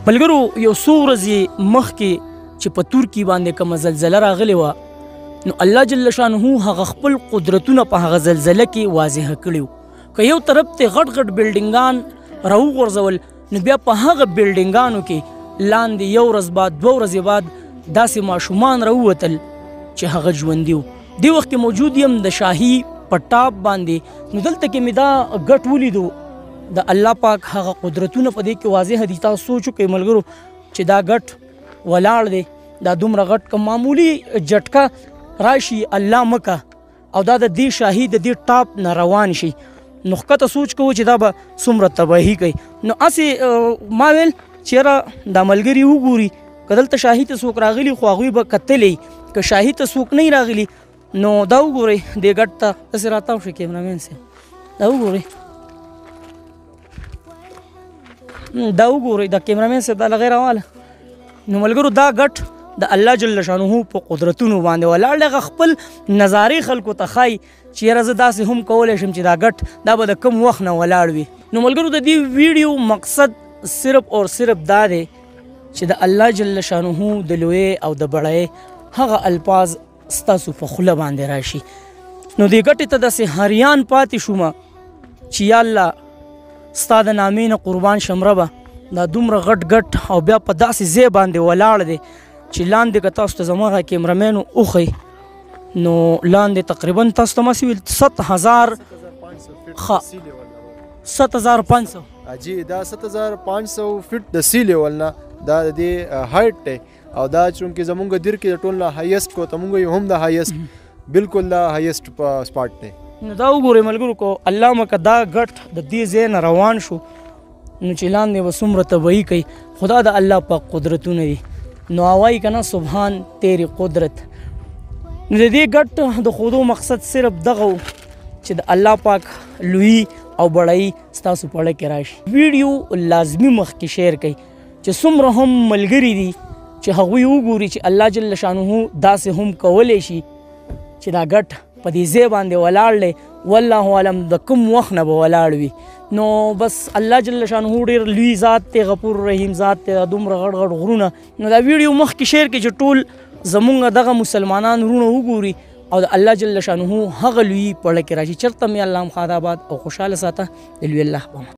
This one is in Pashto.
ملګرو یو څو ورځې مخکې چې په ترکي باندې کومه زلزله راغلې وه نو الله جل شانه هغه خپل قدرتونه په هغه زلزله کې واضح کړي که یو طرف ته غټ غټ بلډینګان راوغورځول نو بیا په هغه بلډینګانو کې لاندې یو ورځ بعد 2 ورځې بعد داسې ماشومان راووتل چې هغه ژوندي وو. دې وخت کې موجود یم د شاهي په ټاپ باندې نو دلته کې مې دا ګټ ولیدو د الله پاک هغه قدرتونه په دې کې واضح دي. تاسو سوچ وکړئ ملګرو چې دا ګټ ولاړ دی دا دومره غټ که معمولي جټکه راشي الله مکه او دا د دې شاهي د دې ټاپ نه روان شي نو ښکته سوچ کوو چې دا به څومره تباهي کوي. نو هسې ما ویل چېرې دا ملګري وګوري که دلته شاهي ته څوک راغلي خو هغوی به کتلی که شاهي ته څوک نه راغلي نو دا وګورئ دې ګټ ته داسې راتاو شي کیمرامین صاحب دا وګورئ دا وګورئ دا کیمرامین صاحب دا لغې راواله نو ملګرو دا ګټ د الله جل شانه په قدرتونو باندې ولاړ دی. هغه خپل نظارې خلکو ته ښایي چې یاره زه داسې هم کولی شم چې دا ګټ دا به د کم وخت نه ولاړ وي. نو ملګرو د دې ویډیو مقصد صرف اور صرف دا دی چې د الله جل شانه د لویې او د بړۍ هغه الفاظ ستاسو په خوله باندې راشي. نو دې ګټې ته داسې حریان پاتې شومه چې یا الله ستا د نامې نه قربان شم ربه دا دومره غټ غټ او بیا په داسې ځای باندې ولاړ دی چې لاندې که تاسو ته زما هغه کیمرامین وښی نو لاندې تقریبا تاسو ته ماسې ویل 7500 جی دا 7500 فټ د سی لیول نه دا د دې هایټ دی او دا چونکې زمونږ دیر کې د ټول نه هایست کو ته مونږ هم د هایست بالکل د هایست سپاټ دی. نو دا وګورئ ملګرو کو الله مکه دا ګټ د دې ځای نه روان شو نو چې لاندې به څومره تباهي کوي خدا د الله پاک قدرتونه دي نو وایي که نه سبحان تیری قدرت. نو د دې ګټ د ښودو مقصد صرف دغه و چې د الله پاک لوی او بړی ستاسو په اړه کې راشي. ویډیو لازمي مخکې شیر کړئ چې څومره هم ملګري دي چې هغوی وګوري چې الله جل شانه داسې هم کولی شي چې دا ګټ په دې ځای باندې ولاړ دی والله علم د کوم وخت نه به ولاړ وي. نو بس الله جل شانه ډېر لوی ذات دی غفور رحیم ذات دی دومره غټ غټ غرونه. نو دا ویډیو مخکې شیر کړئ چې ټول زمونږ دغه مسلمانان وروڼه وګوري او د الله جل شانه هغه لوی په اړه کې راشي. چېرته مې الله مخاد آباد او خوشحاله ساته د لوی الله په